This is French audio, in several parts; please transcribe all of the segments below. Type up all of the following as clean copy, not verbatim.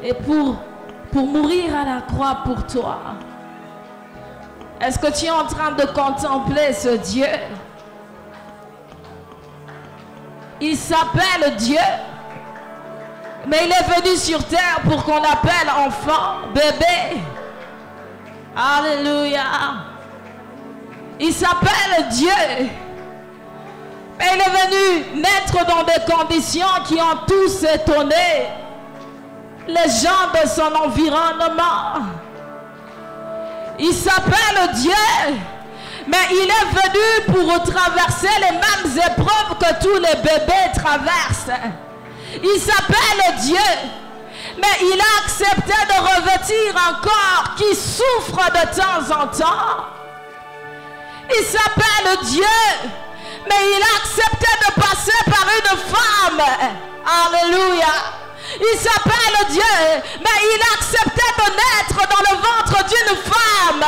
et pour mourir à la croix pour toi. Est-ce que tu es en train de contempler ce Dieu? Il s'appelle Dieu, mais il est venu sur terre pour qu'on l'appelle enfant, bébé. Alléluia. Il s'appelle Dieu, mais il est venu naître dans des conditions qui ont tous étonné les gens de son environnement. Il s'appelle Dieu, mais il est venu pour traverser les mêmes épreuves que tous les bébés traversent. Il s'appelle Dieu, mais il a accepté de revêtir un corps qui souffre de temps en temps. Il s'appelle Dieu, mais il a accepté de passer par une femme. Alléluia. Il s'appelle Dieu, mais il a accepté de naître dans le ventre d'une femme.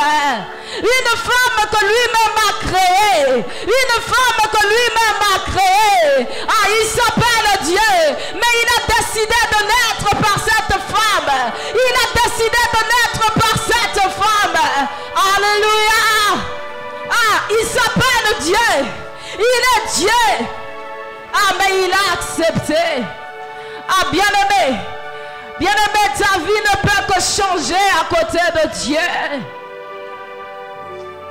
Une femme que lui-même a créée. Une femme que lui-même a créée. Ah, il s'appelle Dieu, mais il a décidé de naître par cette femme. Il a décidé de naître par cette femme. Alléluia. Ah, il s'appelle Dieu. Il est Dieu. Ah, mais il a accepté. Ah, bien-aimé, ta vie ne peut que changer à côté de Dieu.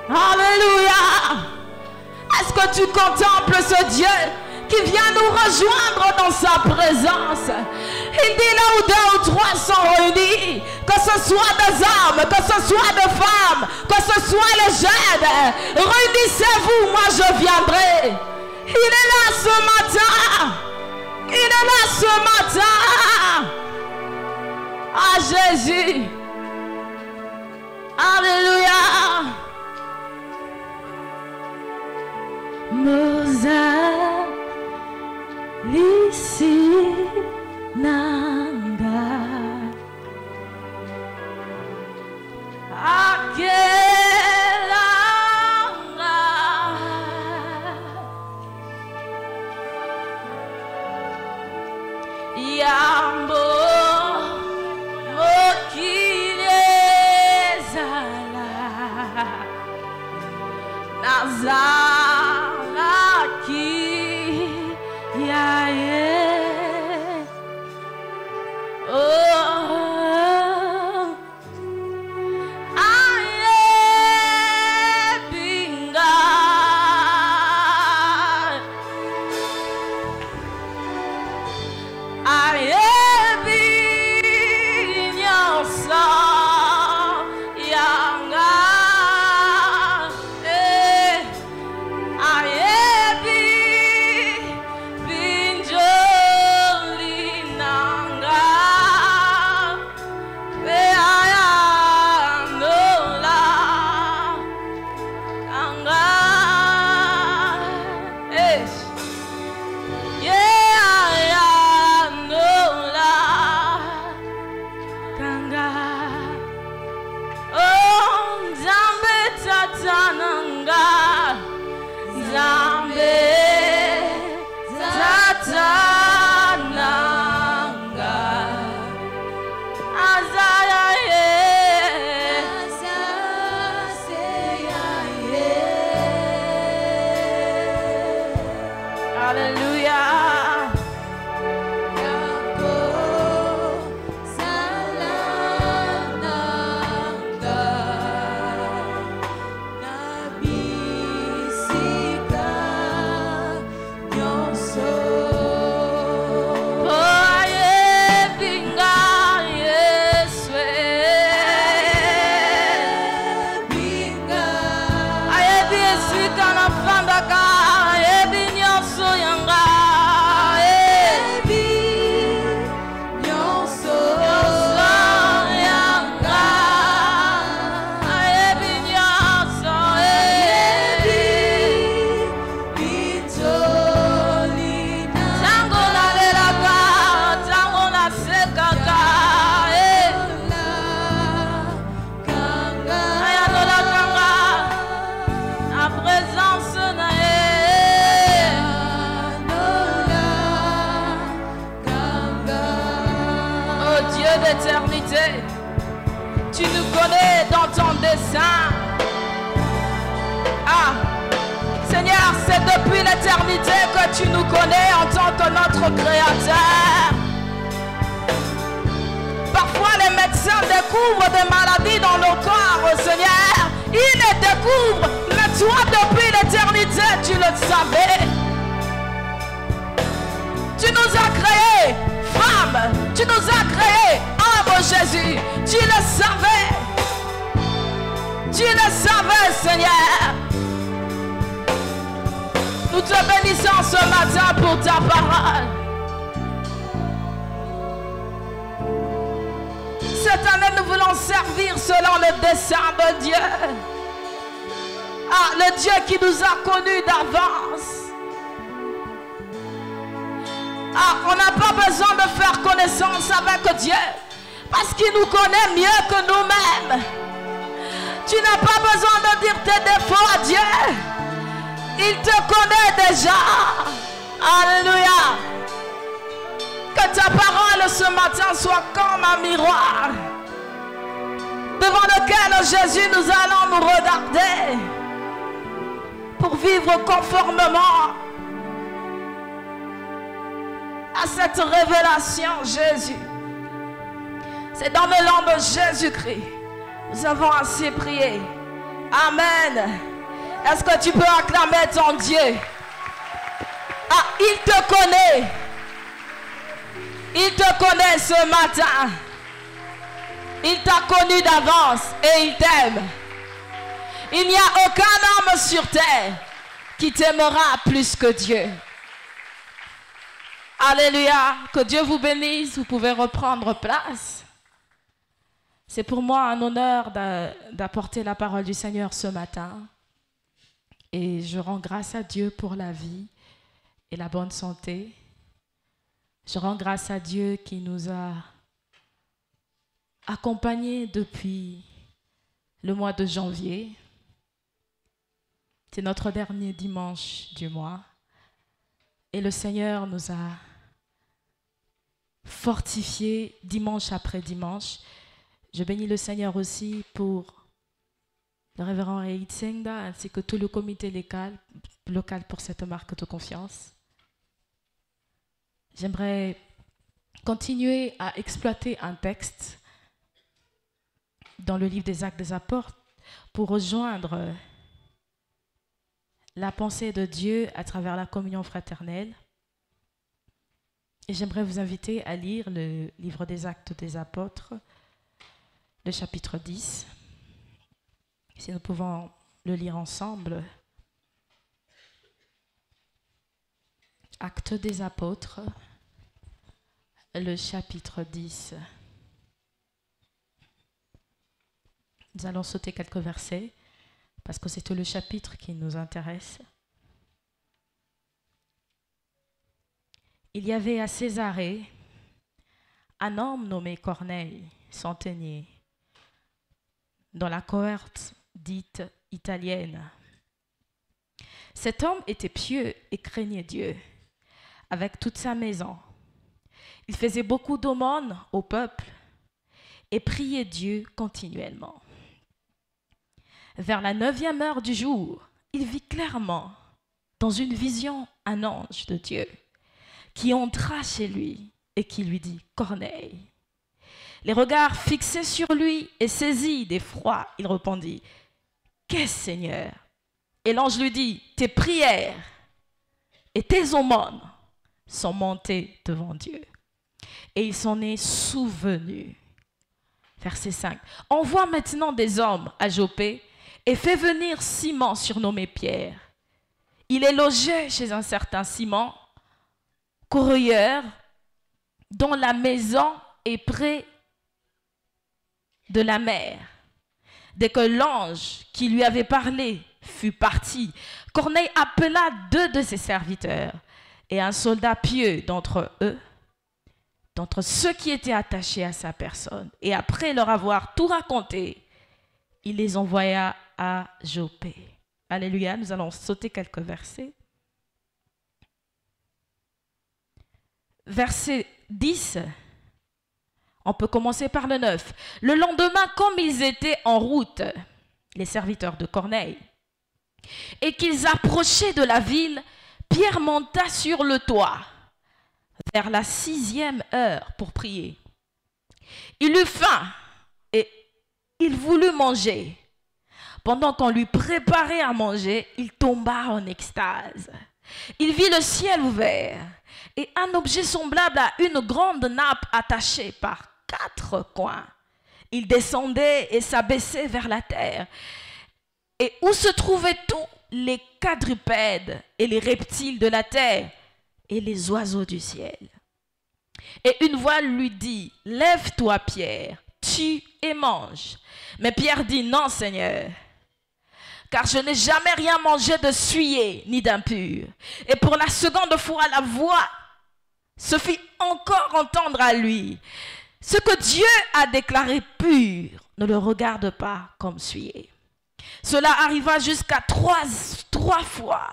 Alléluia. Est-ce que tu contemples ce Dieu qui vient nous rejoindre dans sa présence? Il dit là où 2 ou 3 sont réunis, que ce soit des hommes, que ce soit des femmes, que ce soit les jeunes, réunissez-vous, moi je viendrai. Il est là ce matin. Il est là ce matin. Ah, Jésus. Alléluia. Mosa lisi nanga Yambo mokile zala Dieu d'éternité. Tu nous connais dans ton dessein. Ah, Seigneur, c'est depuis l'éternité que tu nous connais en tant que notre Créateur. Parfois, les médecins découvrent des maladies dans nos corps, Seigneur. Ils les découvrent, mais toi, depuis l'éternité, tu le savais. Tu nous as créés femmes, tu nous as créés hommes, Jésus. Tu le savais. Tu le savais, Seigneur. Nous te bénissons ce matin pour ta parole. Cette année, nous voulons servir selon le dessein de Dieu. Ah, le Dieu qui nous a connus d'avance. Ah, on n'a pas besoin de faire connaissance avec Dieu parce qu'il nous connaît mieux que nous-mêmes. Tu n'as pas besoin de dire tes défauts à Dieu. Il te connaît déjà. Alléluia. Que ta parole ce matin soit comme un miroir devant lequel Jésus nous allons nous regarder pour vivre conformément à cette révélation, Jésus. C'est dans le nom de Jésus-Christ. Nous avons ainsi prié. Amen. Est-ce que tu peux acclamer ton Dieu? Ah, il te connaît. Il te connaît ce matin. Il t'a connu d'avance et il t'aime. Il n'y a aucun homme sur terre qui t'aimera plus que Dieu. Alléluia. Que Dieu vous bénisse. Vous pouvez reprendre place. C'est pour moi un honneur d'apporter la parole du Seigneur ce matin. Et je rends grâce à Dieu pour la vie et la bonne santé. Je rends grâce à Dieu qui nous a accompagnés depuis le mois de janvier. C'est notre dernier dimanche du mois. Et le Seigneur nous a fortifiés dimanche après dimanche. Je bénis le Seigneur aussi pour le révérend Reid Sengda ainsi que tout le comité local pour cette marque de confiance. J'aimerais continuer à exploiter un texte dans le livre des Actes des Apôtres pour rejoindre la pensée de Dieu à travers la communion fraternelle. Et j'aimerais vous inviter à lire le livre des Actes des Apôtres, le chapitre 10. Si nous pouvons le lire ensemble. Actes des Apôtres, le chapitre 10. Nous allons sauter quelques versets parce que c'est tout le chapitre qui nous intéresse. Il y avait à Césarée un homme nommé Corneille, centenier, dans la cohorte dite italienne. Cet homme était pieux et craignait Dieu avec toute sa maison. Il faisait beaucoup d'aumônes au peuple et priait Dieu continuellement. Vers la 9e heure du jour, il vit clairement dans une vision un ange de Dieu qui entra chez lui et qui lui dit « Corneille ». Les regards fixés sur lui et saisi d'effroi, il répondit « Qu'est-ce, Seigneur ?» Et l'ange lui dit « Tes prières et tes aumônes sont montées devant Dieu. » Et il s'en est souvenu. Verset 5. « Envoie maintenant des hommes à Jopé et fais venir Simon surnommé Pierre. Il est logé chez un certain Simon, courrier, dont la maison est près de la mer. » Dès que l'ange qui lui avait parlé fut parti, Corneille appela 2 de ses serviteurs et un soldat pieux d'entre eux, d'entre ceux qui étaient attachés à sa personne. Et après leur avoir tout raconté, il les envoya à Jopé. Alléluia, nous allons sauter quelques versets. Verset 10. On peut commencer par le 9. Le lendemain, comme ils étaient en route, les serviteurs de Corneille, et qu'ils approchaient de la ville, Pierre monta sur le toit vers la 6e heure pour prier. Il eut faim et il voulut manger. Pendant qu'on lui préparait à manger, il tomba en extase. Il vit le ciel ouvert et un objet semblable à une grande nappe attachée par 4 coins. Il descendait et s'abaissait vers la terre, et où se trouvaient tous les quadrupèdes et les reptiles de la terre et les oiseaux du ciel. Et une voix lui dit, « Lève-toi, Pierre, tue et mange. » Mais Pierre dit, « Non, Seigneur, car je n'ai jamais rien mangé de souillé ni d'impur. » Et pour la seconde fois, la voix se fit encore entendre à lui. « Ce que Dieu a déclaré pur, ne le regarde pas comme souillé. » Cela arriva jusqu'à trois fois.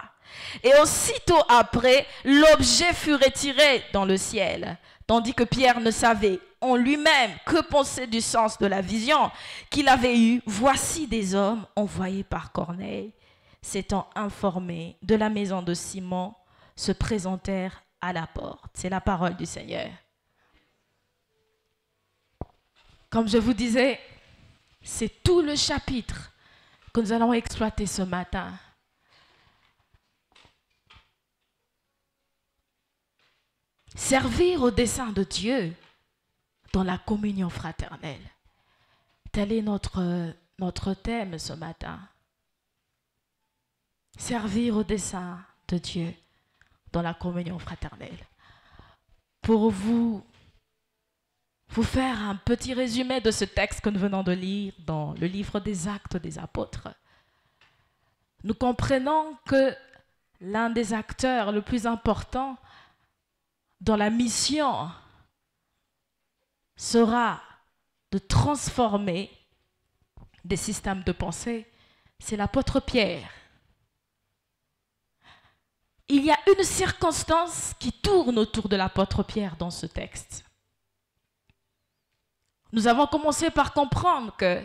Et aussitôt après, l'objet fut retiré dans le ciel, tandis que Pierre ne savait en lui-même que penser du sens de la vision qu'il avait eue. Voici des hommes envoyés par Corneille, s'étant informés de la maison de Simon, se présentèrent à la porte. C'est la parole du Seigneur. Comme je vous disais, c'est tout le chapitre que nous allons exploiter ce matin. Servir au dessein de Dieu dans la communion fraternelle. Tel est notre thème ce matin. Servir au dessein de Dieu dans la communion fraternelle. Pour vous faire un petit résumé de ce texte que nous venons de lire dans le livre des Actes des Apôtres, nous comprenons que l'un des acteurs le plus important dans la mission sera de transformer des systèmes de pensée, c'est l'apôtre Pierre. Il y a une circonstance qui tourne autour de l'apôtre Pierre dans ce texte. Nous avons commencé par comprendre que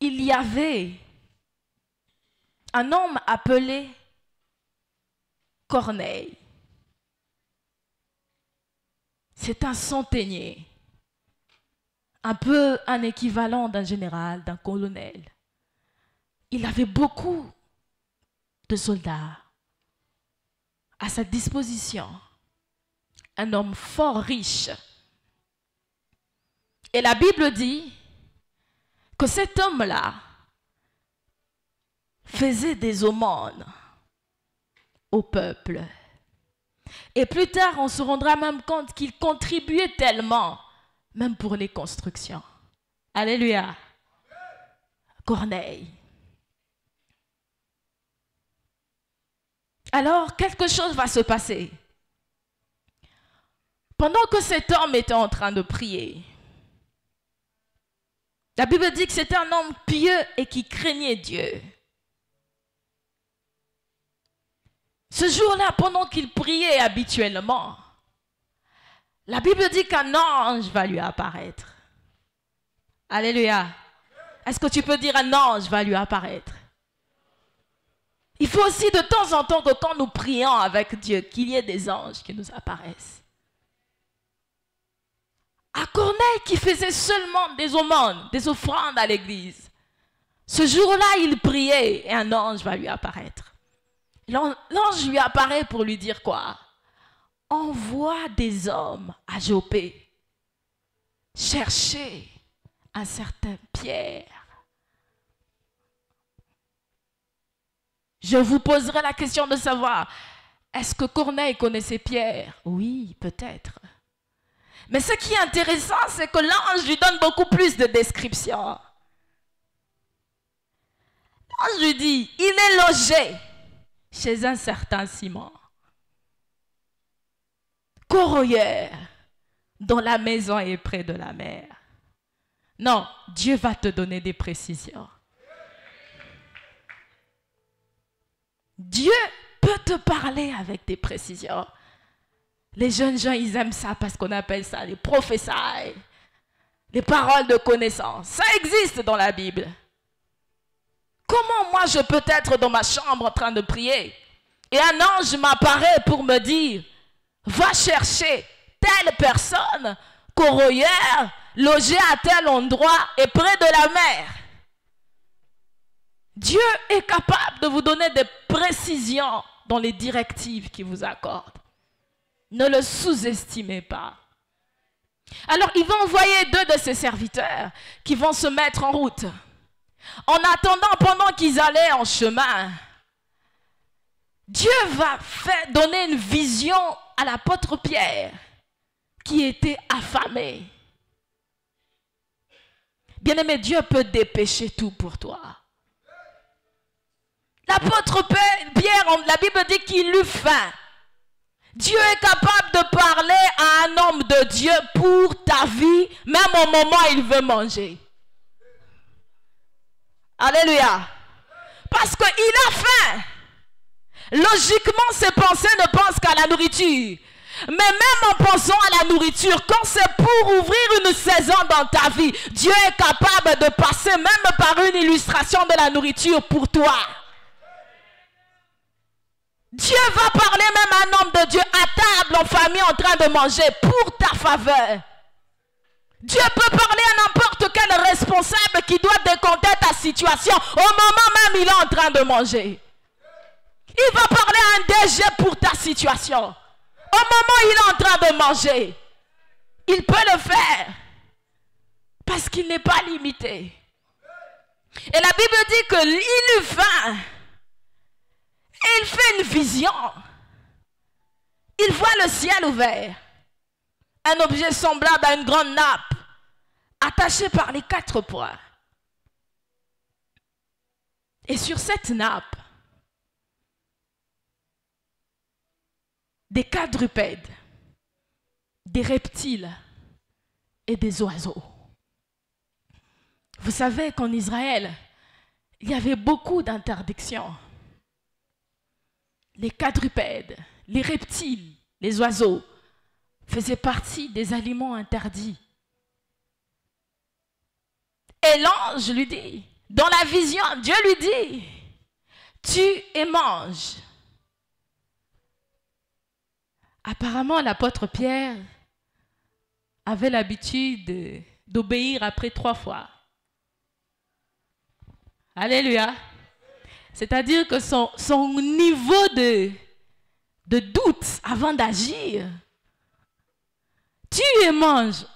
il y avait un homme appelé Corneille. C'est un centenier, un peu un équivalent d'un général, d'un colonel. Il avait beaucoup de soldats à sa disposition, un homme fort riche. Et la Bible dit que cet homme-là faisait des aumônes au peuple. Et plus tard, on se rendra même compte qu'il contribuait tellement, même pour les constructions. Alléluia. Corneille. Alors, quelque chose va se passer. Pendant que cet homme était en train de prier, la Bible dit que c'était un homme pieux et qui craignait Dieu. Ce jour-là, pendant qu'il priait habituellement, la Bible dit qu'un ange va lui apparaître. Alléluia. Est-ce que tu peux dire un ange va lui apparaître? Il faut aussi de temps en temps que quand nous prions avec Dieu, qu'il y ait des anges qui nous apparaissent. À Corneille qui faisait seulement des aumônes, des offrandes à l'église, ce jour-là, il priait et un ange va lui apparaître. L'ange lui apparaît pour lui dire quoi? Envoie des hommes à Joppé chercher un certain Pierre. Je vous poserai la question de savoir, est-ce que Corneille connaissait Pierre? Oui, peut-être. Mais ce qui est intéressant, c'est que l'ange lui donne beaucoup plus de descriptions. L'ange lui dit, il est logé chez un certain Simon, corroyeur, dont la maison est près de la mer. Non, Dieu va te donner des précisions. Dieu peut te parler avec des précisions. Les jeunes gens, ils aiment ça parce qu'on appelle ça les prophéties. les paroles de connaissance. Ça existe dans la Bible. Comment moi je peux être dans ma chambre en train de prier et un ange m'apparaît pour me dire, va chercher telle personne, corroyeur, logé à tel endroit et près de la mer. Dieu est capable de vous donner des précisions dans les directives qu'il vous accorde. Ne le sous-estimez pas. Alors il va envoyer 2 de ses serviteurs qui vont se mettre en route. En attendant, pendant qu'ils allaient en chemin, Dieu va donner une vision à l'apôtre Pierre qui était affamé. Bien-aimé, Dieu peut dépêcher tout pour toi. L'apôtre Pierre, la Bible dit qu'il eut faim. Dieu est capable de parler à un homme de Dieu pour ta vie, même au moment où il veut manger. Alléluia. Parce qu'il a faim. Logiquement, ses pensées ne pensent qu'à la nourriture. Mais même en pensant à la nourriture, quand c'est pour ouvrir une saison dans ta vie, Dieu est capable de passer même par une illustration de la nourriture pour toi. Dieu va parler même à un homme de Dieu à table, en famille, en train de manger pour ta faveur. Dieu peut parler à n'importe quel responsable qui doit décompter ta situation au moment même il est en train de manger. Il va parler à un DG pour ta situation. Au moment où il est en train de manger. Il peut le faire. Parce qu'il n'est pas limité. Et la Bible dit qu'il eut faim. Et il fait une vision. Il voit le ciel ouvert. Un objet semblable à une grande nappe, attachée par les 4 points. Et sur cette nappe, des quadrupèdes, des reptiles et des oiseaux. Vous savez qu'en Israël, il y avait beaucoup d'interdictions. Les quadrupèdes, les reptiles, les oiseaux faisaient partie des aliments interdits. Et l'ange lui dit, dans la vision, Dieu lui dit, tue et mange. Apparemment, l'apôtre Pierre avait l'habitude d'obéir après 3 fois. Alléluia. C'est-à-dire que son niveau de doute avant d'agir, tue et mange.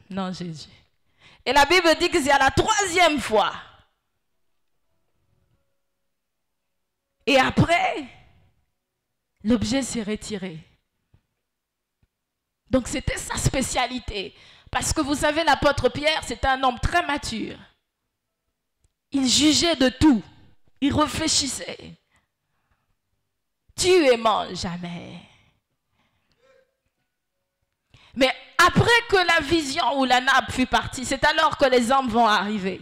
Non, Jésus. Et la Bible dit que c'est à la 3e fois. Et après, l'objet s'est retiré. Donc c'était sa spécialité. Parce que vous savez, l'apôtre Pierre, c'était un homme très mature. Il jugeait de tout. Il réfléchissait. Tue et mange jamais. Mais après que la vision ou la nappe fut partie, c'est alors que les hommes vont arriver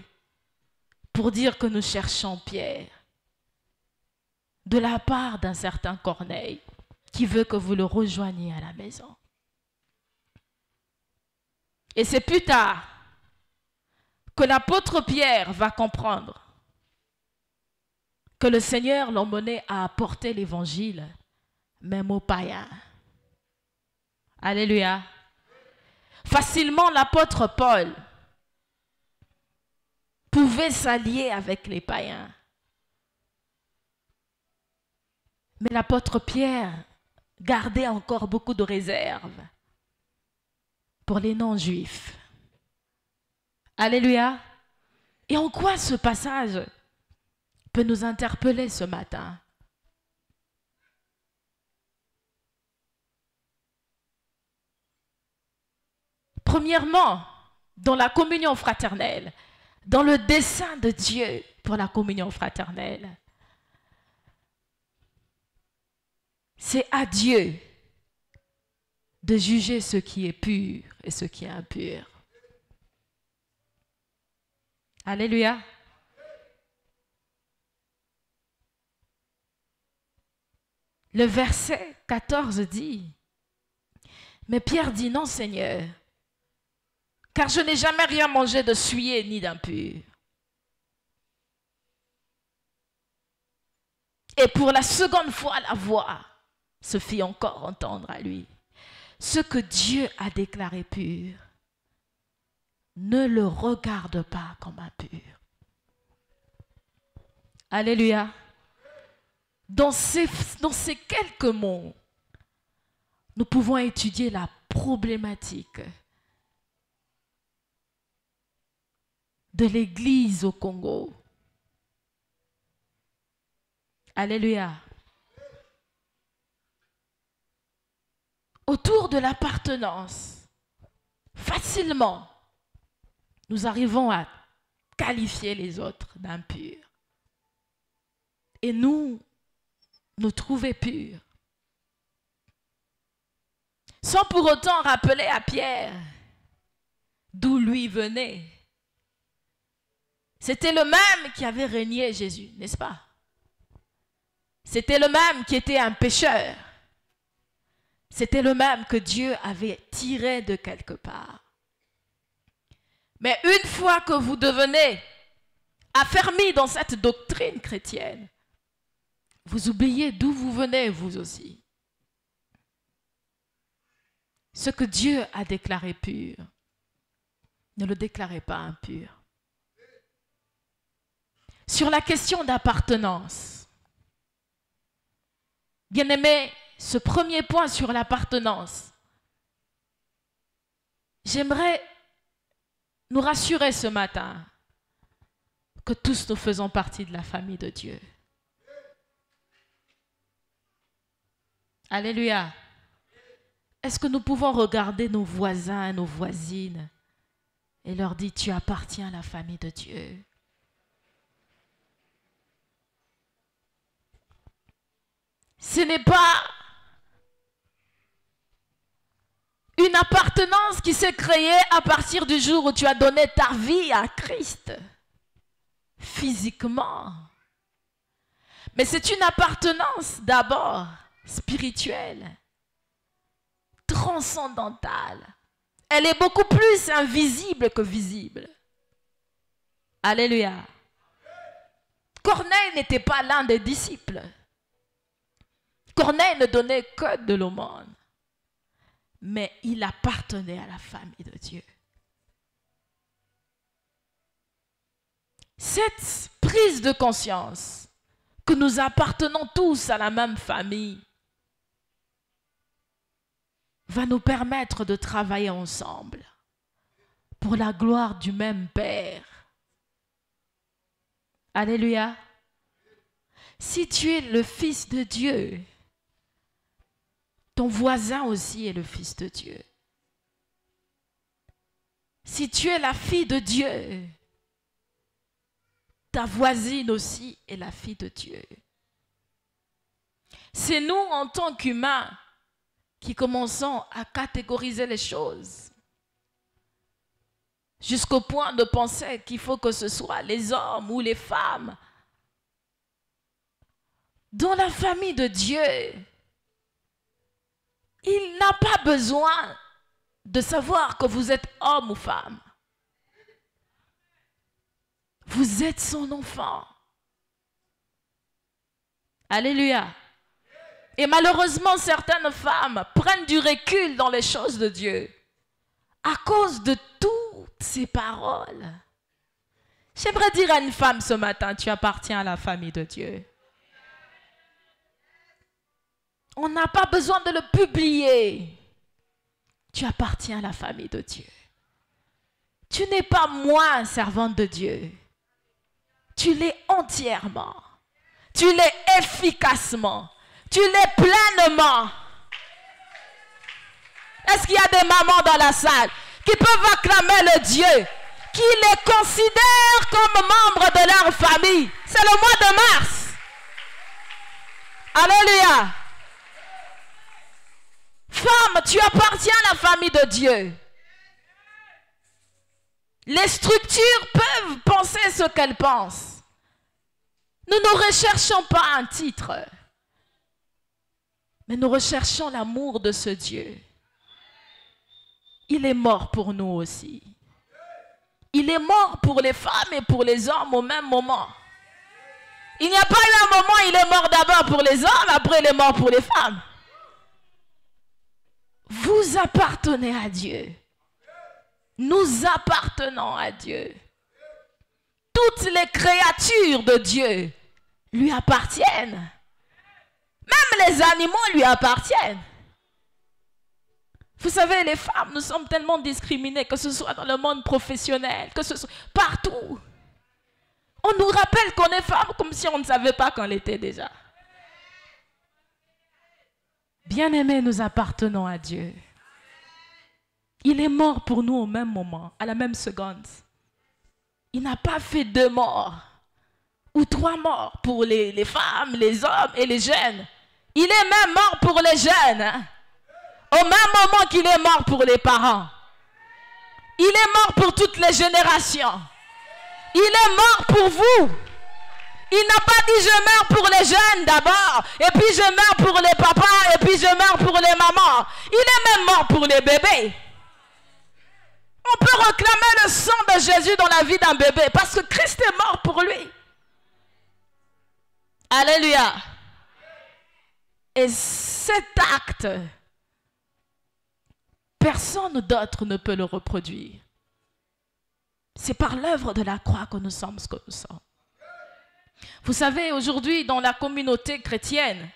pour dire que nous cherchons Pierre. De la part d'un certain Corneille qui veut que vous le rejoigniez à la maison. Et c'est plus tard que l'apôtre Pierre va comprendre que le Seigneur l'emmenait à apporter l'évangile, même aux païens. Alléluia. Facilement, l'apôtre Paul pouvait s'allier avec les païens. Mais l'apôtre Pierre gardait encore beaucoup de réserves pour les non-juifs. Alléluia. Et en quoi ce passage peut nous interpeller ce matin? Premièrement, dans la communion fraternelle, dans le dessein de Dieu pour la communion fraternelle, c'est à Dieu de juger ce qui est pur et ce qui est impur. Alléluia. Le verset 14 dit, mais Pierre dit, non Seigneur, car je n'ai jamais rien mangé de souillé ni d'impur. Et pour la seconde fois, la voix se fit encore entendre à lui. Ce que Dieu a déclaré pur, ne le regarde pas comme impur. Alléluia. Dans ces quelques mots, nous pouvons étudier la problématique de l'Église au Congo. Alléluia. Autour de l'appartenance, facilement, nous arrivons à qualifier les autres d'impurs. Et nous trouver purs. Sans pour autant rappeler à Pierre d'où lui venait. C'était le même qui avait régné Jésus, n'est-ce pas? C'était le même qui était un pécheur. C'était le même que Dieu avait tiré de quelque part. Mais une fois que vous devenez affermis dans cette doctrine chrétienne, vous oubliez d'où vous venez, vous aussi. Ce que Dieu a déclaré pur, ne le déclarez pas impur. Sur la question d'appartenance, bien-aimés, ce premier point sur l'appartenance, j'aimerais nous rassurer ce matin que tous nous faisons partie de la famille de Dieu. Alléluia. Est-ce que nous pouvons regarder nos voisins et nos voisines et leur dire, tu appartiens à la famille de Dieu? Ce n'est pas une appartenance qui s'est créée à partir du jour où tu as donné ta vie à Christ, physiquement. Mais c'est une appartenance d'abord spirituelle, transcendantale. Elle est beaucoup plus invisible que visible. Alléluia. Corneille n'était pas l'un des disciples. Corneille ne donnait que de l'aumône. Mais il appartenait à la famille de Dieu. Cette prise de conscience que nous appartenons tous à la même famille va nous permettre de travailler ensemble pour la gloire du même Père. Alléluia. Si tu es le Fils de Dieu, ton voisin aussi est le Fils de Dieu. Si tu es la fille de Dieu, ta voisine aussi est la fille de Dieu. C'est nous, en tant qu'humains, qui commençons à catégoriser les choses jusqu'au point de penser qu'il faut que ce soit les hommes ou les femmes. Dans la famille de Dieu, il n'a pas besoin de savoir que vous êtes homme ou femme. Vous êtes son enfant. Alléluia. Et malheureusement, certaines femmes prennent du recul dans les choses de Dieu à cause de toutes ces paroles. J'aimerais dire à une femme ce matin, tu appartiens à la famille de Dieu. On n'a pas besoin de le publier. Tu appartiens à la famille de Dieu. Tu n'es pas moins servante de Dieu. Tu l'es entièrement. Tu l'es efficacement. Tu l'es pleinement. Est-ce qu'il y a des mamans dans la salle qui peuvent acclamer le Dieu qui les considère comme membres de leur famille? C'est le mois de mars. Alléluia. Femme, tu appartiens à la famille de Dieu. Les structures peuvent penser ce qu'elles pensent. Nous ne recherchons pas un titre, mais nous recherchons l'amour de ce Dieu. Il est mort pour nous aussi. Il est mort pour les femmes et pour les hommes au même moment. Il n'y a pas eu un moment, il est mort d'abord pour les hommes, après il est mort pour les femmes. Vous appartenez à Dieu. Nous appartenons à Dieu. Toutes les créatures de Dieu lui appartiennent. Même les animaux lui appartiennent. Vous savez, les femmes, nous sommes tellement discriminées, que ce soit dans le monde professionnel, que ce soit partout. On nous rappelle qu'on est femme comme si on ne savait pas qu'on l'était déjà. Bien-aimés, nous appartenons à Dieu. Il est mort pour nous au même moment, à la même seconde. Il n'a pas fait 2 morts ou 3 morts pour les femmes, les hommes et les jeunes. Il est même mort pour les jeunes, hein? Au même moment qu'il est mort pour les parents. Il est mort pour toutes les générations. Il est mort pour vous. Il n'a pas dit je meurs pour les jeunes d'abord, et puis je meurs pour les papas, et puis je meurs pour les mamans. Il est même mort pour les bébés. On peut réclamer le sang de Jésus dans la vie d'un bébé, parce que Christ est mort pour lui. Alléluia. Et cet acte, personne d'autre ne peut le reproduire. C'est par l'œuvre de la croix que nous sommes ce que nous sommes. Vous savez, aujourd'hui, dans la communauté chrétienne,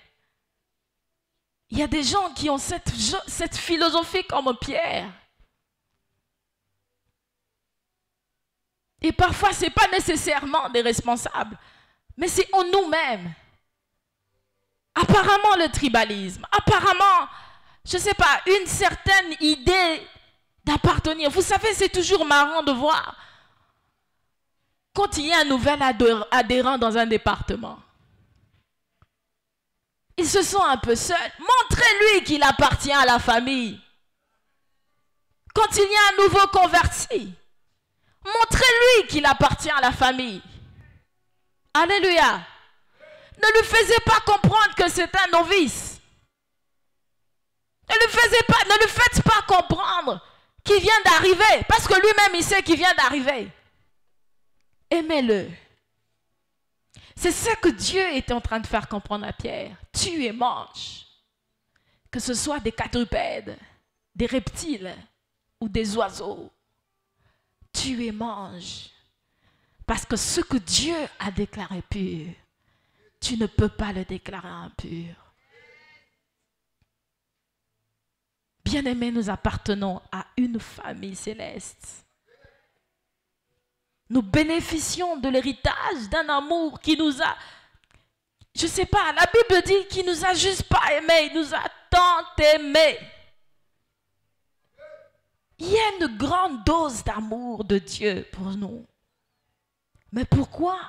il y a des gens qui ont cette philosophie comme Pierre. Et parfois, ce n'est pas nécessairement des responsables, mais c'est en nous-mêmes. Apparemment, le tribalisme, apparemment, je ne sais pas, une certaine idée d'appartenir. Vous savez, c'est toujours marrant de voir quand il y a un nouvel adhérent dans un département. Ils se sent un peu seuls. Montrez-lui qu'il appartient à la famille. Quand il y a un nouveau converti, montrez-lui qu'il appartient à la famille. Alléluia. Ne lui faites pas comprendre que c'est un novice. Ne lui faites pas comprendre qu'il vient d'arriver, parce que lui-même il sait qu'il vient d'arriver. Aimez-le. C'est ce que Dieu est en train de faire comprendre à Pierre. Tue et mange. Que ce soit des quadrupèdes, des reptiles ou des oiseaux. Tue et mange. Parce que ce que Dieu a déclaré pur, tu ne peux pas le déclarer impur. Bien-aimés, nous appartenons à une famille céleste. Nous bénéficions de l'héritage d'un amour qui nous a, je ne sais pas, la Bible dit qu'il ne nous a juste pas aimés, il nous a tant aimés. Il y a une grande dose d'amour de Dieu pour nous. Mais pourquoi,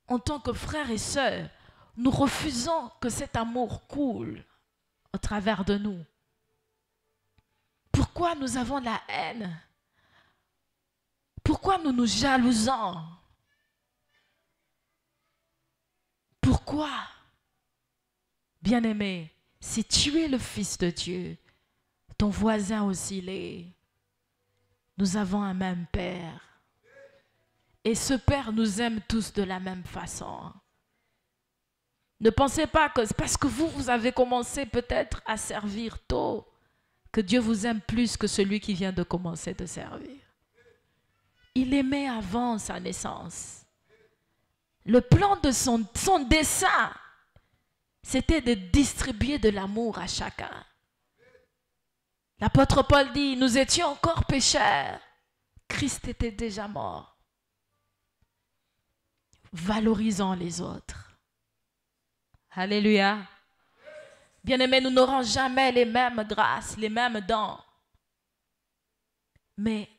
en tant que frères et sœurs, nous refusons que cet amour coule au travers de nous? Pourquoi nous avons la haine? Pourquoi nous nous jalousons? Pourquoi? Bien-aimé, si tu es le Fils de Dieu, ton voisin aussi l'est. Nous avons un même Père. Et ce Père nous aime tous de la même façon. Ne pensez pas que c'est parce que vous avez commencé peut-être à servir tôt que Dieu vous aime plus que celui qui vient de commencer de servir. Il aimait avant sa naissance. Le plan de son dessein, c'était de distribuer de l'amour à chacun. L'apôtre Paul dit, nous étions encore pécheurs. Christ était déjà mort. Valorisons les autres. Alléluia. Bien-aimés, nous n'aurons jamais les mêmes grâces, les mêmes dons. Mais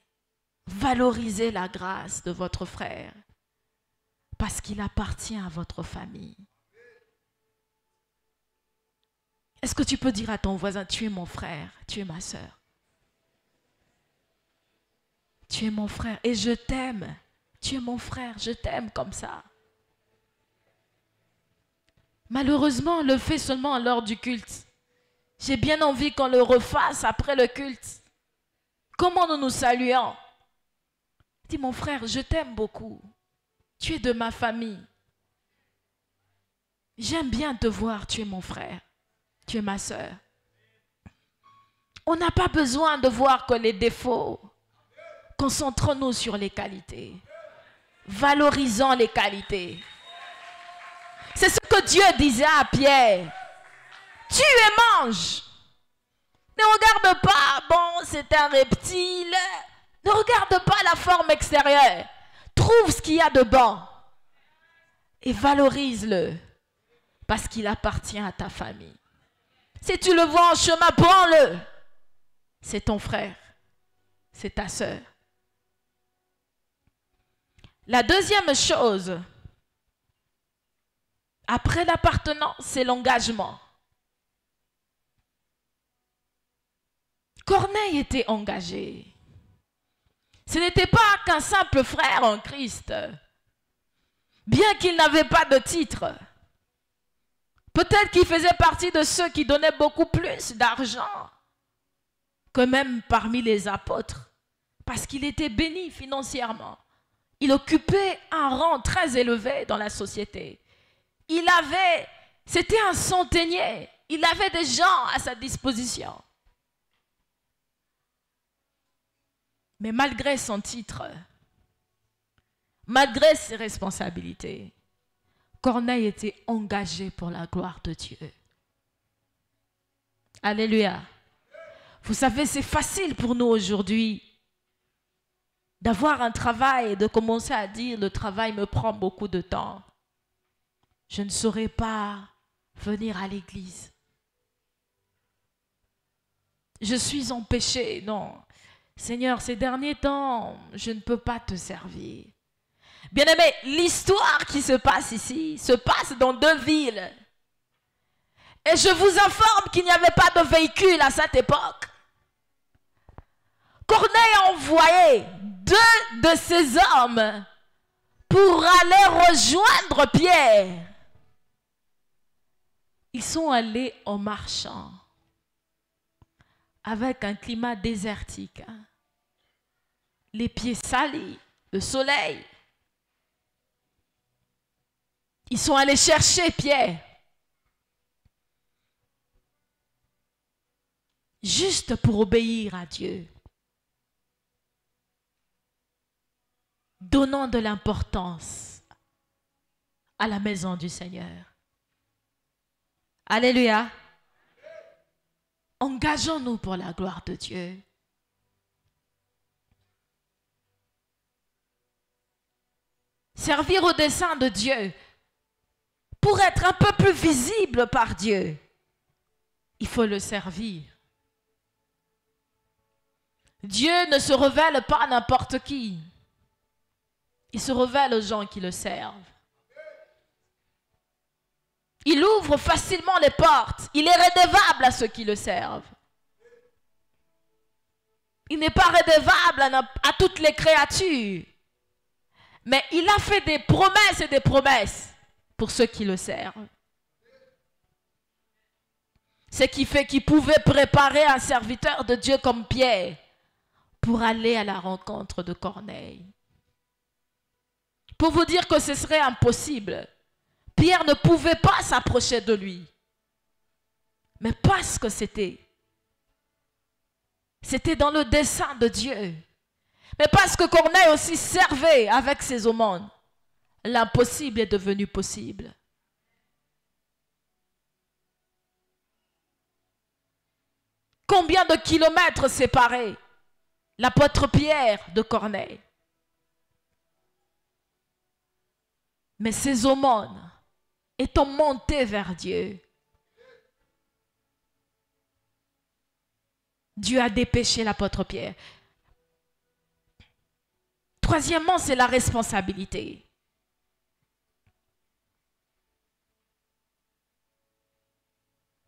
valorisez la grâce de votre frère parce qu'il appartient à votre famille. Est-ce que tu peux dire à ton voisin, tu es mon frère, tu es ma sœur. Tu es mon frère et je t'aime. Tu es mon frère, je t'aime comme ça. Malheureusement, on le fait seulement lors du culte. J'ai bien envie qu'on le refasse après le culte. Comment nous nous saluons? Il dit, mon frère, je t'aime beaucoup. Tu es de ma famille. J'aime bien te voir, tu es mon frère. Tu es ma sœur. On n'a pas besoin de voir que les défauts. Concentrons-nous sur les qualités. Valorisons les qualités. C'est ce que Dieu disait à Pierre. Tue et mange. Ne regarde pas, bon, c'est un reptile. Ne regarde pas la forme extérieure. Trouve ce qu'il y a de bon. Et valorise-le. Parce qu'il appartient à ta famille. Si tu le vois en chemin, prends-le. C'est ton frère. C'est ta sœur. La deuxième chose, après l'appartenance, c'est l'engagement. Corneille était engagé. Ce n'était pas qu'un simple frère en Christ. Bien qu'il n'avait pas de titre. Peut-être qu'il faisait partie de ceux qui donnaient beaucoup plus d'argent que même parmi les apôtres. Parce qu'il était béni financièrement. Il occupait un rang très élevé dans la société. C'était un centenier. Il avait des gens à sa disposition. Mais malgré son titre, malgré ses responsabilités, Corneille était engagé pour la gloire de Dieu. Alléluia. Vous savez, c'est facile pour nous aujourd'hui d'avoir un travail et de commencer à dire le travail me prend beaucoup de temps. Je ne saurais pas venir à l'église. Je suis en péché. Non. Seigneur, ces derniers temps, je ne peux pas te servir. Bien-aimé, l'histoire qui se passe ici se passe dans deux villes. Et je vous informe qu'il n'y avait pas de véhicule à cette époque. Corneille a envoyé 2 de ses hommes pour aller rejoindre Pierre. Ils sont allés en marchant avec un climat désertique. Les pieds salis, le soleil. Ils sont allés chercher Pierre. Juste pour obéir à Dieu. Donnant de l'importance à la maison du Seigneur. Alléluia. Engageons-nous pour la gloire de Dieu. Servir au dessein de Dieu pour être un peu plus visible par Dieu. Il faut le servir. Dieu ne se révèle pas à n'importe qui. Il se révèle aux gens qui le servent. Il ouvre facilement les portes. Il est rédevable à ceux qui le servent. Il n'est pas rédevable à toutes les créatures. Mais il a fait des promesses et des promesses pour ceux qui le servent. Ce qui fait qu'il pouvait préparer un serviteur de Dieu comme Pierre pour aller à la rencontre de Corneille. Pour vous dire que ce serait impossible. Pierre ne pouvait pas s'approcher de lui. Mais parce que c'était dans le dessein de Dieu. Mais parce que Corneille aussi servait avec ses aumônes, l'impossible est devenu possible. Combien de kilomètres séparés l'apôtre Pierre de Corneille? Mais ses aumônes étant montées vers Dieu, Dieu a dépêché l'apôtre Pierre. Troisièmement, c'est la responsabilité.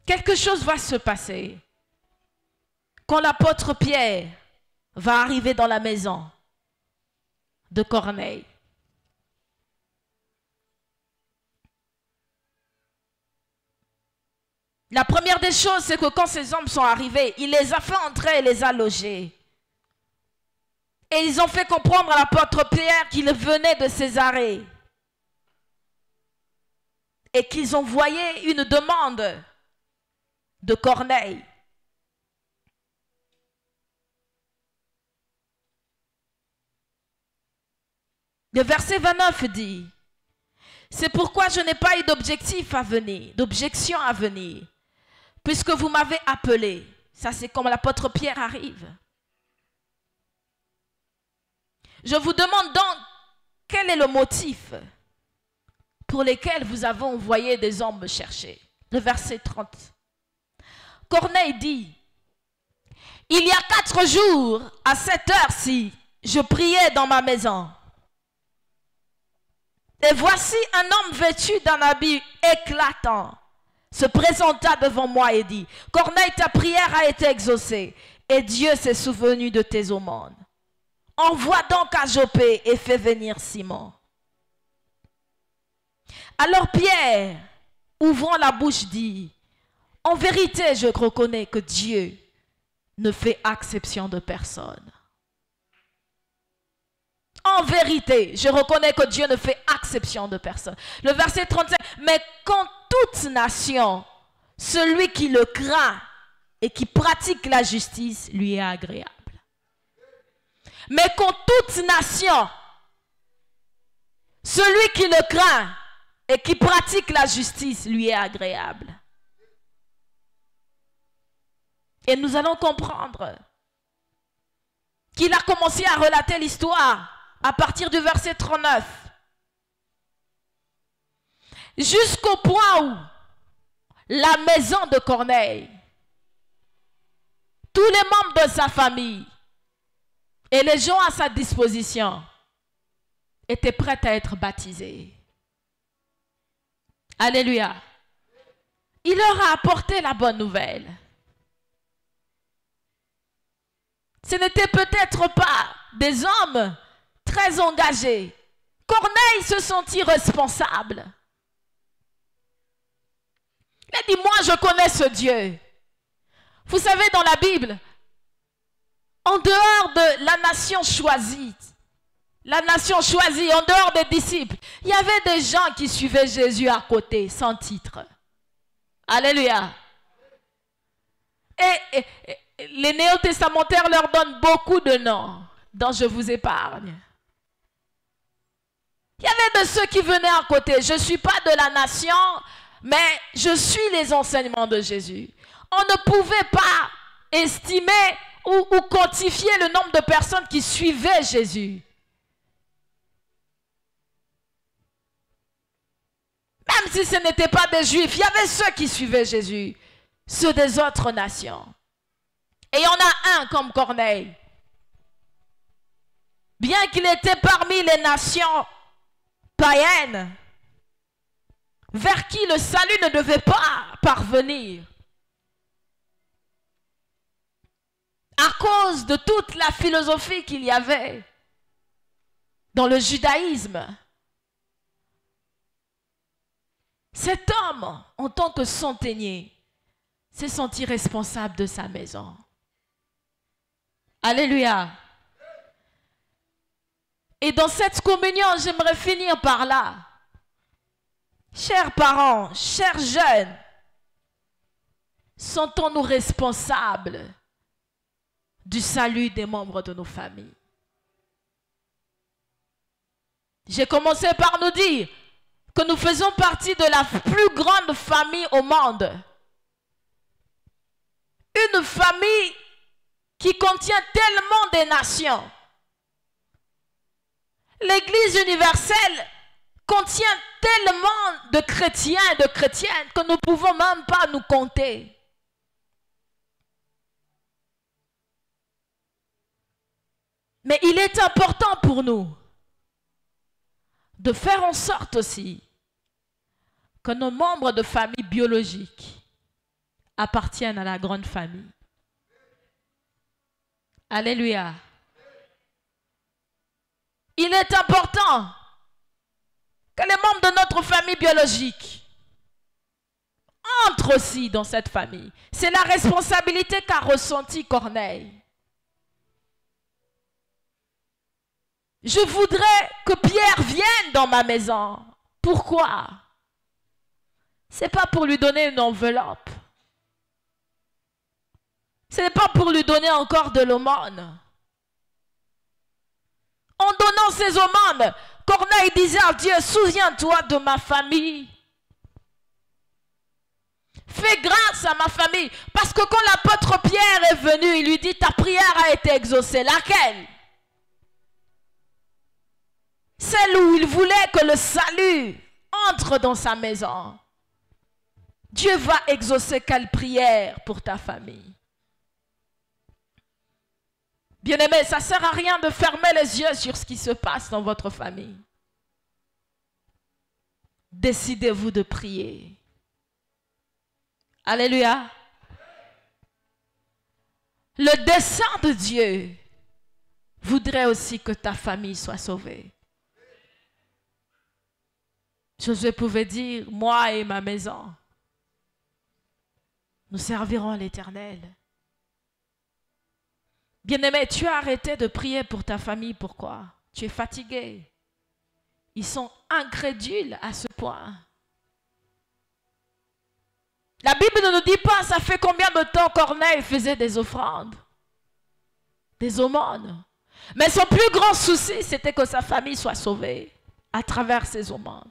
Quelque chose va se passer quand l'apôtre Pierre va arriver dans la maison de Corneille. La première des choses, c'est que quand ces hommes sont arrivés, il les a fait entrer et les a logés. Et ils ont fait comprendre à l'apôtre Pierre qu'il venait de Césarée. Et qu'ils ont envoyé une demande de Corneille. Le verset 29 dit, « C'est pourquoi je n'ai pas eu d'objectif à venir, d'objection à venir, puisque vous m'avez appelé. » Ça, c'est comme l'apôtre Pierre arrive. Je vous demande donc, quel est le motif pour lequel vous avez envoyé des hommes me chercher? Le verset 30. Corneille dit, « Il y a 4 jours, à cette heure-ci, je priais dans ma maison. Et voici un homme vêtu d'un habit éclatant se présenta devant moi et dit, « Corneille, ta prière a été exaucée, et Dieu s'est souvenu de tes aumônes. Envoie donc à Joppé et fais venir Simon. » Alors Pierre, ouvrant la bouche, dit, « En vérité, je reconnais que Dieu ne fait exception de personne. » En vérité, je reconnais que Dieu ne fait exception de personne. Le verset 35, « Mais quand toute nation, celui qui le craint et qui pratique la justice, lui est agréable. » Mais quand toute nation, celui qui le craint et qui pratique la justice, lui est agréable. Et nous allons comprendre qu'il a commencé à relater l'histoire à partir du verset 39. Jusqu'au point où la maison de Corneille, tous les membres de sa famille et les gens à sa disposition étaient prêts à être baptisés. Alléluia. Il leur a apporté la bonne nouvelle. Ce n'était peut-être pas des hommes très engagés. Corneille se sentit responsable. Il a dit, moi je connais ce Dieu. Vous savez, dans la Bible, en dehors de la nation choisie, en dehors des disciples, il y avait des gens qui suivaient Jésus à côté, sans titre. Alléluia. Et les néo-testamentaires leur donnent beaucoup de noms, dont je vous épargne. Il y avait de ceux qui venaient à côté. Je ne suis pas de la nation, mais je suis les enseignements de Jésus. On ne pouvait pas estimer ou quantifier le nombre de personnes qui suivaient Jésus. Même si ce n'étaient pas des Juifs, il y avait ceux qui suivaient Jésus, ceux des autres nations. Et il y en a un comme Corneille. Bien qu'il était parmi les nations païennes, vers qui le salut ne devait pas parvenir, à cause de toute la philosophie qu'il y avait dans le judaïsme. Cet homme, en tant que centenier, s'est senti responsable de sa maison. Alléluia. Et dans cette communion, j'aimerais finir par là. Chers parents, chers jeunes, sentons-nous responsables du salut des membres de nos familles. J'ai commencé par nous dire que nous faisons partie de la plus grande famille au monde. Une famille qui contient tellement de nations. L'Église universelle contient tellement de chrétiens et de chrétiennes que nous ne pouvons même pas nous compter. Mais il est important pour nous de faire en sorte aussi que nos membres de famille biologique appartiennent à la grande famille. Alléluia. Il est important que les membres de notre famille biologique entrent aussi dans cette famille. C'est la responsabilité qu'a ressentie Corneille. je voudrais que Pierre vienne dans ma maison. Pourquoi? Ce n'est pas pour lui donner une enveloppe. Ce n'est pas pour lui donner encore de l'aumône. En donnant ses aumônes, Corneille disait à Dieu, souviens-toi de ma famille. Fais grâce à ma famille. Parce que quand l'apôtre Pierre est venu, il lui dit, ta prière a été exaucée. Laquelle? Celle où il voulait que le salut entre dans sa maison. Dieu va exaucer quelle prière pour ta famille? Bien-aimés, ça ne sert à rien de fermer les yeux sur ce qui se passe dans votre famille. Décidez-vous de prier. Alléluia. Le dessein de Dieu voudrait aussi que ta famille soit sauvée. Josué pouvait dire, moi et ma maison, nous servirons l'Éternel. Bien-aimé, tu as arrêté de prier pour ta famille. Pourquoi? Tu es fatigué. Ils sont incrédules à ce point. La Bible ne nous dit pas, ça fait combien de temps Corneille faisait des offrandes, des aumônes. Mais son plus grand souci, c'était que sa famille soit sauvée à travers ses aumônes.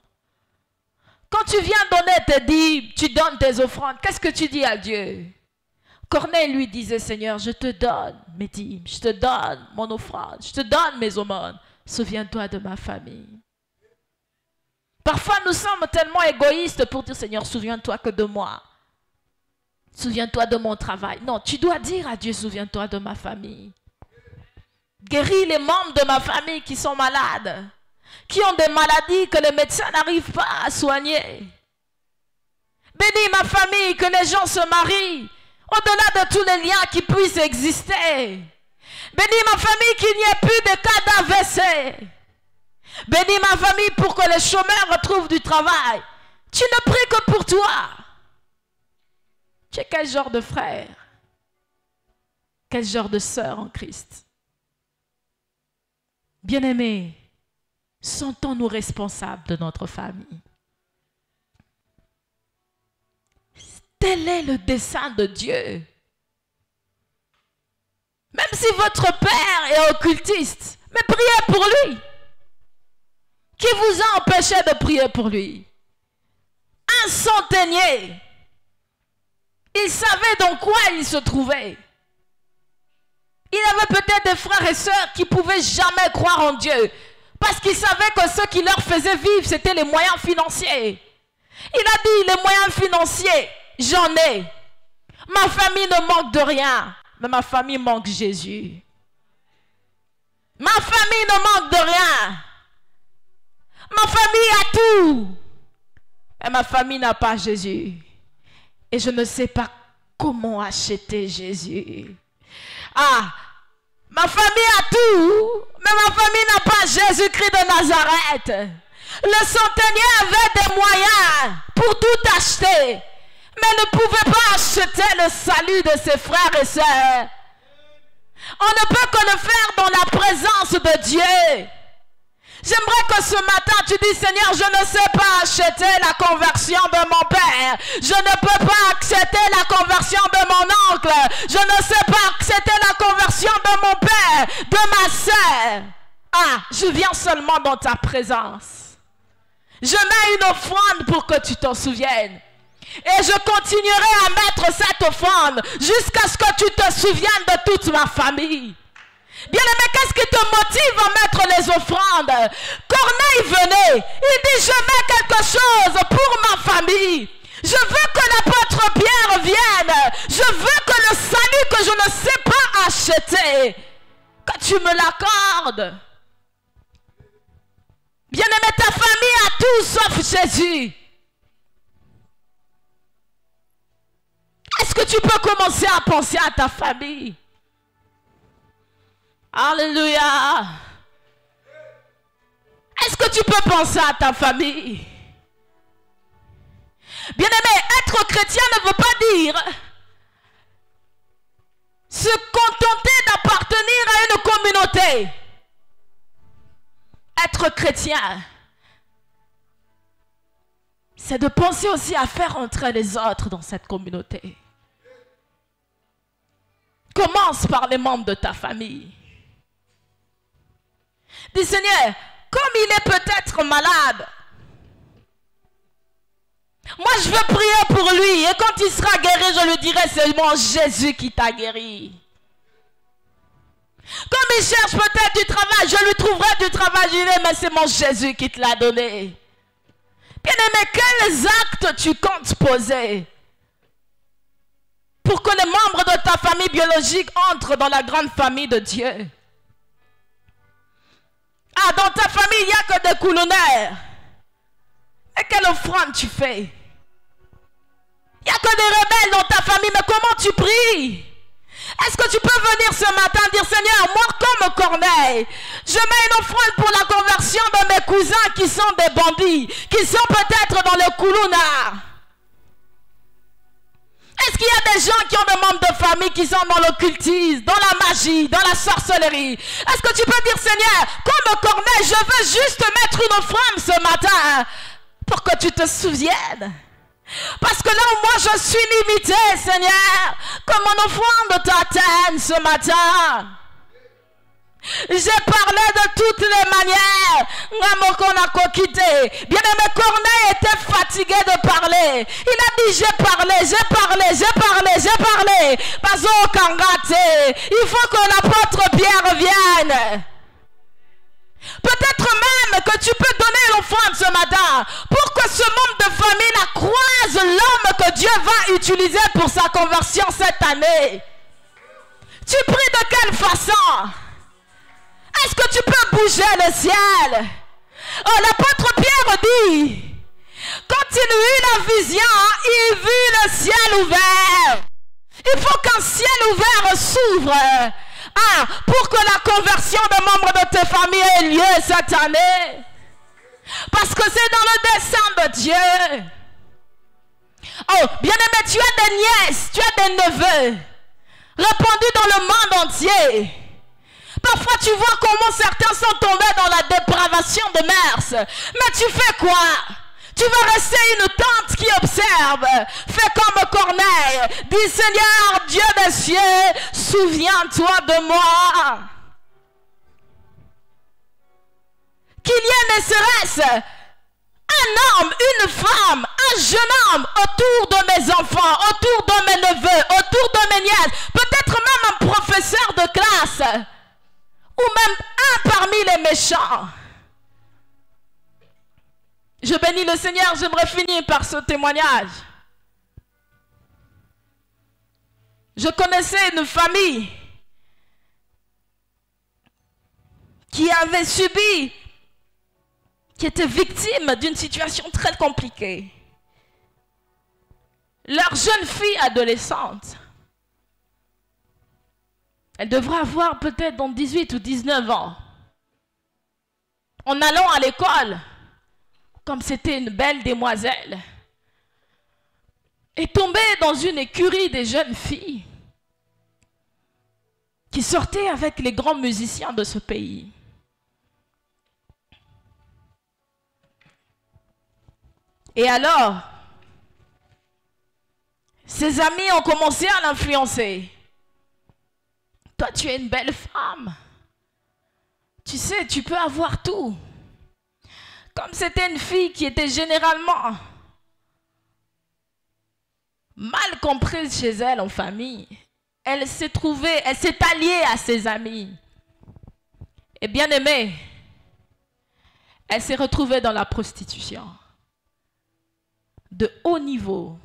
Quand tu viens donner tes dîmes, tu donnes tes offrandes, qu'est-ce que tu dis à Dieu? Corneille lui disait, Seigneur, je te donne mes dîmes, je te donne mon offrande, je te donne mes aumônes. Souviens-toi de ma famille. Parfois, nous sommes tellement égoïstes pour dire, Seigneur, souviens-toi que de moi. Souviens-toi de mon travail. Non, tu dois dire à Dieu, souviens-toi de ma famille. Guéris les membres de ma famille qui sont malades, qui ont des maladies que les médecins n'arrivent pas à soigner. Bénis ma famille, que les gens se marient, au-delà de tous les liens qui puissent exister. Bénis ma famille, qu'il n'y ait plus de cas d'AVC. Bénis ma famille pour que les chômeurs retrouvent du travail. Tu ne pries que pour toi. Tu es quel genre de frère? Quel genre de sœur en Christ? Bien-aimés, sentons-nous responsables de notre famille. Tel est le dessein de Dieu. Même si votre père est occultiste, mais priez pour lui. Qui vous a empêché de prier pour lui? Un centenier. Il savait dans quoi il se trouvait. Il avait peut-être des frères et sœurs qui ne pouvaient jamais croire en Dieu. Parce qu'il savait que ce qui leur faisait vivre, c'était les moyens financiers. Il a dit, les moyens financiers, j'en ai. Ma famille ne manque de rien. Mais ma famille manque Jésus. Ma famille ne manque de rien. Ma famille a tout. Mais ma famille n'a pas Jésus. Et je ne sais pas comment acheter Jésus. Ah, ma famille a tout, mais ma famille n'a pas Jésus-Christ de Nazareth. Le centenier avait des moyens pour tout acheter, mais ne pouvait pas acheter le salut de ses frères et sœurs. On ne peut que le faire dans la présence de Dieu. J'aimerais que ce matin tu dis, Seigneur, je ne sais pas acheter la conversion de mon père. Je ne peux pas accepter la conversion de mon oncle. Je ne sais pas accepter la conversion de mon père, de ma sœur. Ah, je viens seulement dans ta présence. Je mets une offrande pour que tu t'en souviennes. Et je continuerai à mettre cette offrande jusqu'à ce que tu te souviennes de toute ma famille. Bien-aimé, qu'est-ce qui te motive à mettre les offrandes? Corneille venait, il dit, je mets quelque chose pour ma famille. Je veux que l'apôtre Pierre vienne. Je veux que le salut que je ne sais pas acheter, que tu me l'accordes. Bien-aimé, ta famille a tout sauf Jésus. Est-ce que tu peux commencer à penser à ta famille? Alléluia. Est-ce que tu peux penser à ta famille? Bien-aimé, être chrétien ne veut pas dire se contenter d'appartenir à une communauté. Être chrétien, c'est de penser aussi à faire entrer les autres dans cette communauté. Commence par les membres de ta famille. Dis Seigneur, comme il est peut-être malade, moi je veux prier pour lui et quand il sera guéri, je lui dirai c'est mon Jésus qui t'a guéri. Comme il cherche peut-être du travail, je lui trouverai du travail, je dirai mais c'est mon Jésus qui te l'a donné. Bien-aimé, quels actes tu comptes poser pour que les membres de ta famille biologique entrent dans la grande famille de Dieu? Ah, dans ta famille, il n'y a que des coulonnaires. Et quelle offrande tu fais? Il n'y a que des rebelles dans ta famille, mais comment tu pries? Est-ce que tu peux venir ce matin dire, Seigneur, moi comme Corneille, je mets une offrande pour la conversion de mes cousins qui sont des bandits, qui sont peut-être dans le koulouna? Est-ce qu'il y a des gens qui ont des membres de famille qui sont dans l'occultisme, dans la magie, dans la sorcellerie? Est-ce que tu peux dire, Seigneur, comme Corneille, je veux juste mettre une offrande ce matin pour que tu te souviennes? Parce que là où moi je suis limité, Seigneur, que mon offrande t'atteigne ce matin. J'ai parlé de toutes les manières. Bien-aimé, Corneille était fatigué de parler. Il a dit j'ai parlé. Parce il faut que l'apôtre Pierre vienne. Peut-être même que tu peux donner l'offrande ce matin pour que ce membre de famille la croise l'homme que Dieu va utiliser pour sa conversion cette année. Tu pries de quelle façon? Est-ce que tu peux bouger le ciel? Oh, l'apôtre Pierre dit, quand il eut la vision, il vit le ciel ouvert. Il faut qu'un ciel ouvert s'ouvre. Ah, pour que la conversion de membres de tes familles ait lieu cette année. Parce que c'est dans le dessein de Dieu. Oh, bien-aimé, tu as des nièces, tu as des neveux, répandus dans le monde entier. Parfois, tu vois comment certains sont tombés dans la dépravation de mœurs. Mais tu fais quoi? Tu vas rester une tante qui observe. Fais comme Corneille. Dis, Seigneur, Dieu des cieux, souviens-toi de moi. Qu'il y ait ne serait-ce un homme, une femme, un jeune homme autour de mes enfants, autour de mes neveux, autour de mes nièces, peut-être même un professeur de classe, ou même un parmi les méchants. Je bénis le Seigneur, j'aimerais finir par ce témoignage. Je connaissais une famille qui avait subi, qui était victime d'une situation très compliquée. Leur jeune fille adolescente, elle devrait avoir peut-être dans 18 ou 19 ans. En allant à l'école, comme c'était une belle demoiselle, est tombée dans une écurie des jeunes filles qui sortaient avec les grands musiciens de ce pays. Et alors, ses amis ont commencé à l'influencer. Toi, tu es une belle femme. Tu sais, tu peux avoir tout. Comme c'était une fille qui était généralement mal comprise chez elle en famille, elle s'est alliée à ses amis. Et bien aimée, elle s'est retrouvée dans la prostitution. De haut niveau.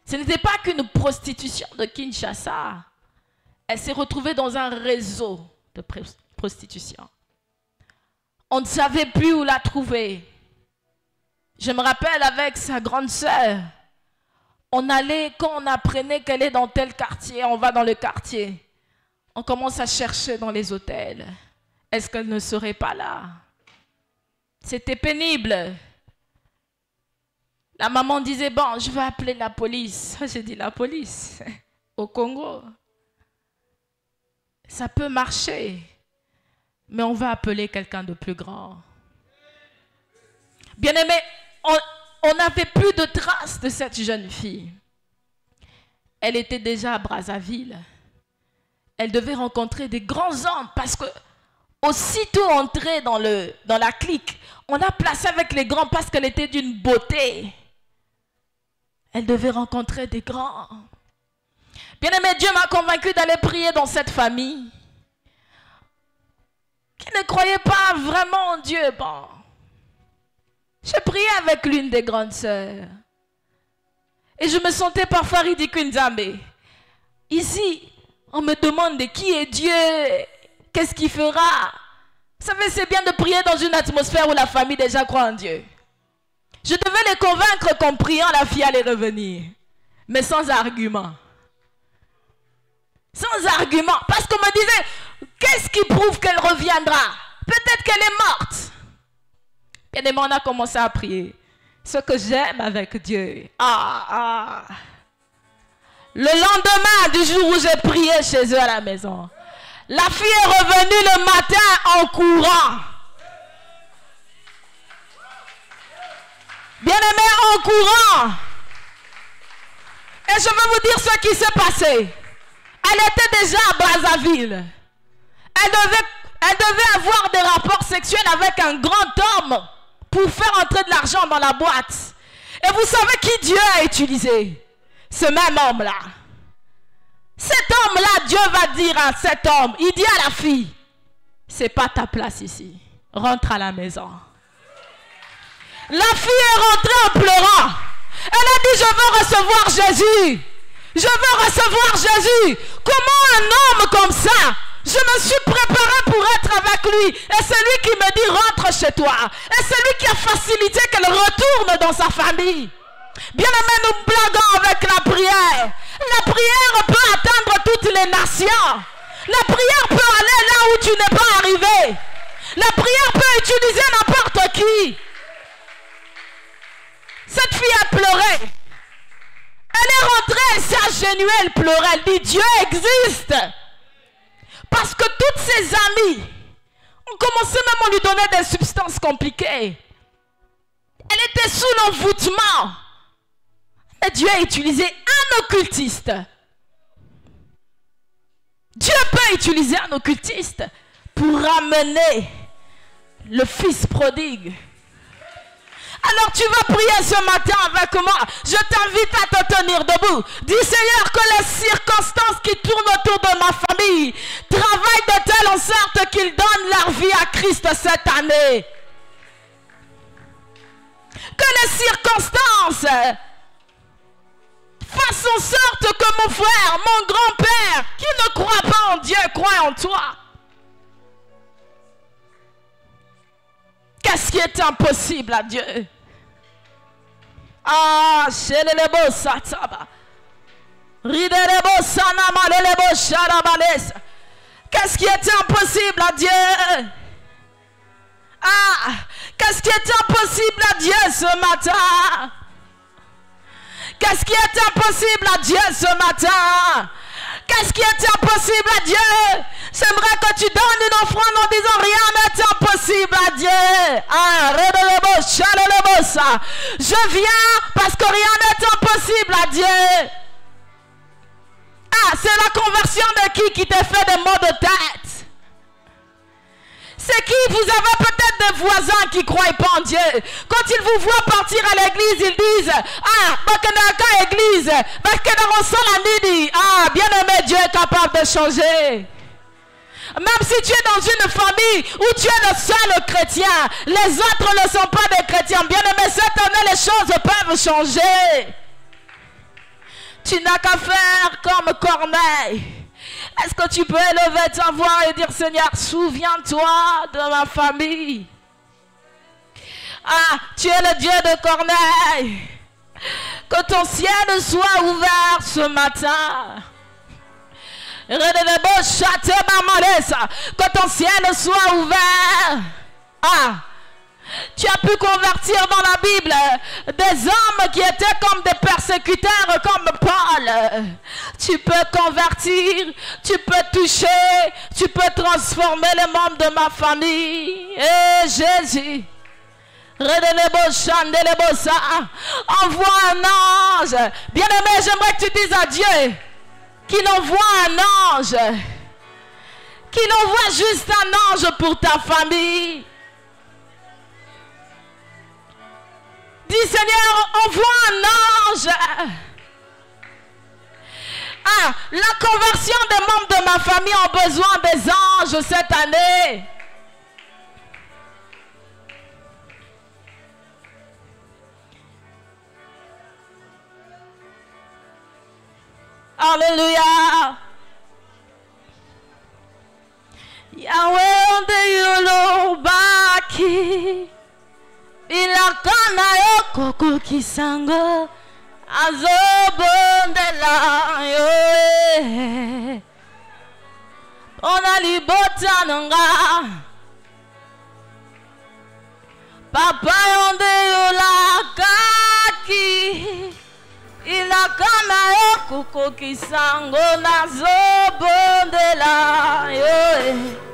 Ce n'était pas qu'une prostitution de Kinshasa. Elle s'est retrouvée dans un réseau de prostitution. On ne savait plus où la trouver. Je me rappelle avec sa grande sœur, on allait, quand on apprenait qu'elle est dans tel quartier, on va dans le quartier. On commence à chercher dans les hôtels. Est-ce qu'elle ne serait pas là? C'était pénible. La maman disait, bon, je vais appeler la police. J'ai dit, la police au Congo, ça peut marcher, mais on va appeler quelqu'un de plus grand. Bien-aimé, on n'avait plus de traces de cette jeune fille. Elle était déjà à Brazzaville. Elle devait rencontrer des grands hommes parce que aussitôt entrée dans la clique, on l'a placée avec les grands parce qu'elle était d'une beauté. Elle devait rencontrer des grands. Bien-aimé, Dieu m'a convaincu d'aller prier dans cette famille qui ne croyait pas vraiment en Dieu. Bon, j'ai prié avec l'une des grandes sœurs. Et je me sentais parfois ridicule, mais ici, on me demande de qui est Dieu, qu'est-ce qu'il fera. Vous savez, c'est bien de prier dans une atmosphère où la famille déjà croit en Dieu. Je devais les convaincre qu'en priant, la fille allait revenir. Mais sans argument. Sans argument. Parce qu'on me disait, qu'est-ce qui prouve qu'elle reviendra? Peut-être qu'elle est morte. Bien aimé, on a commencé à prier. Ce que j'aime avec Dieu. Le lendemain du jour où j'ai prié chez eux à la maison, la fille est revenue le matin en courant. Bien-aimé, en courant. Et je vais vous dire ce qui s'est passé. Elle était déjà à Brazzaville. Elle devait avoir des rapports sexuels avec un grand homme pour faire entrer de l'argent dans la boîte. Et vous savez qui Dieu a utilisé? Ce même homme-là. Cet homme-là, Dieu va dire à cet homme, il dit à la fille, c'est pas ta place ici. Rentre à la maison. La fille est rentrée en pleurant. Elle a dit, je veux recevoir Jésus. Je veux recevoir Jésus. Comment un homme comme ça? Je me suis préparé pour être avec lui. Et c'est lui qui me dit, rentre chez toi. Et c'est lui qui a facilité qu'elle retourne dans sa famille. Bien aimé, nous blaguons avec la prière. La prière peut atteindre toutes les nations. La prière peut aller là où tu n'es pas arrivé. La prière peut utiliser n'importe qui. Cette fille a pleuré. Elle est rentrée, elle s'est agenouillée, elle pleurait. Elle dit, Dieu existe. Parce que toutes ses amies ont commencé même à lui donner des substances compliquées. Elle était sous l'envoûtement. Et Dieu a utilisé un occultiste. Dieu peut utiliser un occultiste pour ramener le fils prodigue. Alors tu vas prier ce matin avec moi. Je t'invite à te tenir debout. Dis Seigneur, que les circonstances qui tournent autour de ma famille travaillent de telle sorte qu'ils donnent leur vie à Christ cette année. Que les circonstances fassent en sorte que mon frère, mon grand-père, qui ne croit pas en Dieu, croit en toi. Qu'est-ce qui est impossible à Dieu? Ah, chez les beaux sataba. Qu'est-ce qui est impossible à Dieu? Ah, qu'est-ce qui est impossible à Dieu ce matin? Qu'est-ce qui est impossible à Dieu ce matin? Qu'est-ce qui est impossible à Dieu? J'aimerais que tu donnes une offrande en disant rien n'est impossible à Dieu. Ah, je viens parce que rien n'est impossible à Dieu. Ah, c'est la conversion de qui t'a fait des maux de tête? C'est qui? Vous avez peut-être des voisins qui ne croient pas en Dieu. Quand ils vous voient partir à l'église, ils disent, ah, Bakanaka église, ah, bien aimé, Dieu est capable de changer. Même si tu es dans une famille où tu es le seul chrétien, les autres ne sont pas des chrétiens. Bien aimé, cette année, les choses peuvent changer. Tu n'as qu'à faire comme Corneille. Est-ce que tu peux élever ta voix et dire, Seigneur, souviens-toi de ma famille. Ah, tu es le Dieu de Corneille. Que ton ciel soit ouvert ce matin. Que ton ciel soit ouvert. Ah, tu as pu convertir dans la Bible des hommes qui étaient comme des persécuteurs comme Paul. Tu peux convertir, tu peux toucher, tu peux transformer les membres de ma famille. Et Jésus. Envoie un ange. Bien-aimé, j'aimerais que tu dises à Dieu qu'il envoie un ange. Qu'il envoie juste un ange pour ta famille. Dis Seigneur, envoie un ange. Ah, la conversion des membres de ma famille ont besoin des anges cette année. Alléluia. Yahweh onde yolo baki. Ilakana yoko kisango. Azobondela yo. Ona libota nanga. Papa onde yola kaki. Ilakana yoko kisango. Nazobondela yo.